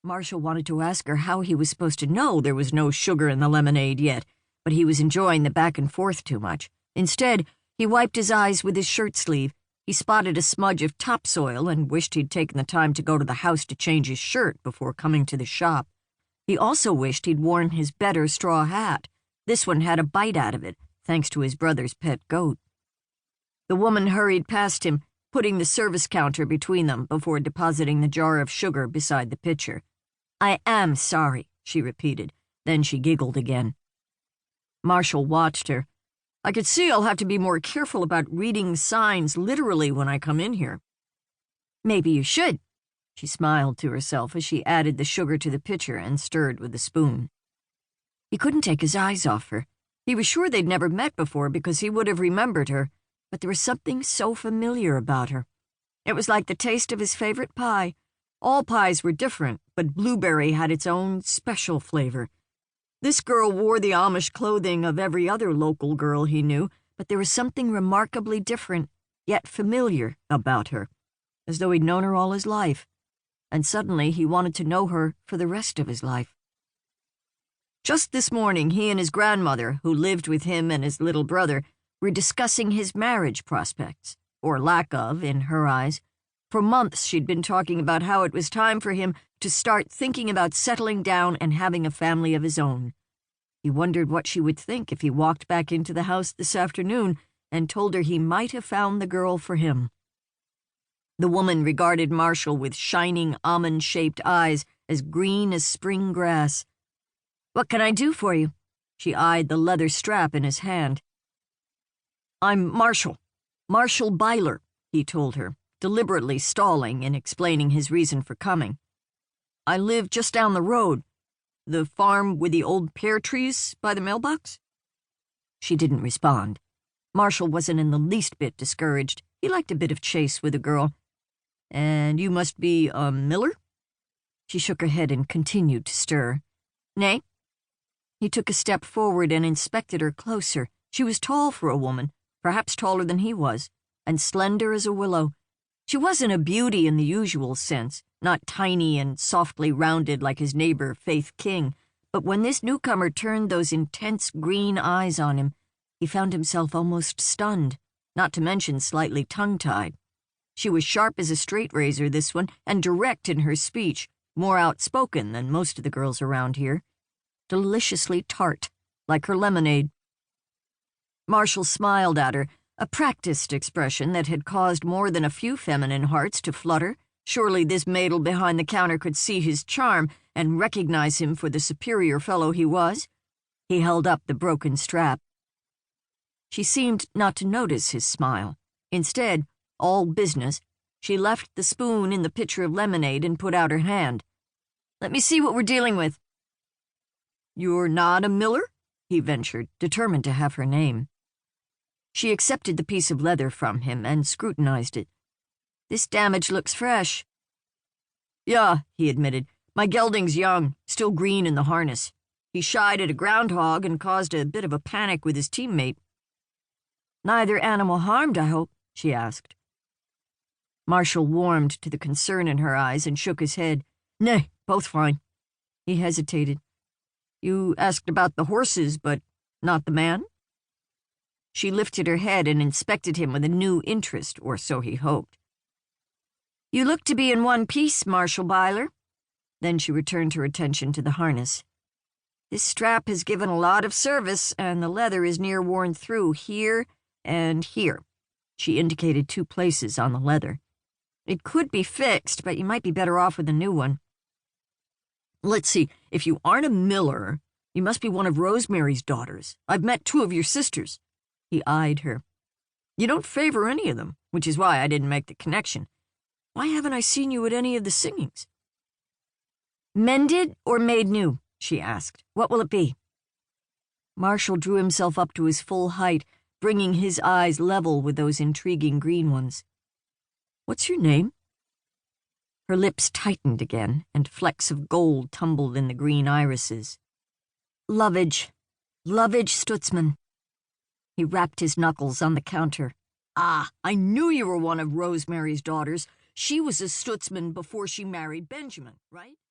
Marshall wanted to ask her how he was supposed to know there was no sugar in the lemonade yet, but he was enjoying the back and forth too much. Instead, he wiped his eyes with his shirt sleeve. He spotted a smudge of topsoil and wished he'd taken the time to go to the house to change his shirt before coming to the shop. He also wished he'd worn his better straw hat. This one had a bite out of it, thanks to his brother's pet goat. The woman hurried past him, putting the service counter between them before depositing the jar of sugar beside the pitcher. "I am sorry," she repeated. Then she giggled again. Marshall watched her. "I could see I'll have to be more careful about reading signs literally when I come in here." "Maybe you should." She smiled to herself as she added the sugar to the pitcher and stirred with a spoon. He couldn't take his eyes off her. He was sure they'd never met before because he would have remembered her, but there was something so familiar about her. It was like the taste of his favorite pie. All pies were different, but blueberry had its own special flavor. This girl wore the Amish clothing of every other local girl he knew, but there was something remarkably different, yet familiar, about her, as though he'd known her all his life. And suddenly he wanted to know her for the rest of his life. Just this morning, he and his grandmother, who lived with him and his little brother, were discussing his marriage prospects, or lack of, in her eyes. For months she'd been talking about how it was time for him to start thinking about settling down and having a family of his own. He wondered what she would think if he walked back into the house this afternoon and told her he might have found the girl for him. The woman regarded Marshall with shining almond-shaped eyes as green as spring grass. "What can I do for you?" She eyed the leather strap in his hand. "I'm Marshall Byler," he told her, deliberately stalling in explaining his reason for coming. "I live just down the road. The farm with the old pear trees by the mailbox?" She didn't respond. Marshall wasn't in the least bit discouraged. He liked a bit of chase with a girl. "And you must be a miller?" She shook her head and continued to stir. "Nay." He took a step forward and inspected her closer. She was tall for a woman, perhaps taller than he was, and slender as a willow. She wasn't a beauty in the usual sense, not tiny and softly rounded like his neighbor, Faith King, but when this newcomer turned those intense green eyes on him, he found himself almost stunned, not to mention slightly tongue-tied. She was sharp as a straight razor, this one, and direct in her speech, more outspoken than most of the girls around here. Deliciously tart, like her lemonade. Marshall smiled at her, a practiced expression that had caused more than a few feminine hearts to flutter. Surely this maidel behind the counter could see his charm and recognize him for the superior fellow he was. He held up the broken strap. She seemed not to notice his smile. Instead, all business, she left the spoon in the pitcher of lemonade and put out her hand. "Let me see what we're dealing with." "You're not a miller?" he ventured, determined to have her name. She accepted the piece of leather from him and scrutinized it. "This damage looks fresh." "Yeah," he admitted. "My gelding's young, still green in the harness. He shied at a groundhog and caused a bit of a panic with his teammate." "Neither animal harmed, I hope?" she asked. Marshall warmed to the concern in her eyes and shook his head. "Nay, both fine." He hesitated. "You asked about the horses, but not the man?" She lifted her head and inspected him with a new interest, or so he hoped. "You look to be in one piece, Marshall Byler." Then she returned her attention to the harness. "This strap has given a lot of service, and the leather is near worn through here and here." She indicated 2 places on the leather. "It could be fixed, but you might be better off with a new one." "Let's see, if you aren't a miller, you must be one of Rosemary's daughters. I've met 2 of your sisters." He eyed her. "You don't favor any of them, which is why I didn't make the connection. Why haven't I seen you at any of the singings?" "Mended or made new?" she asked. "What will it be?" Marshall drew himself up to his full height, bringing his eyes level with those intriguing green ones. "What's your name?" Her lips tightened again, and flecks of gold tumbled in the green irises. Lovey Stutzman." He rapped his knuckles on the counter. "Ah, I knew you were one of Rosemary's daughters. She was a Stutzman before she married Benjamin, right?"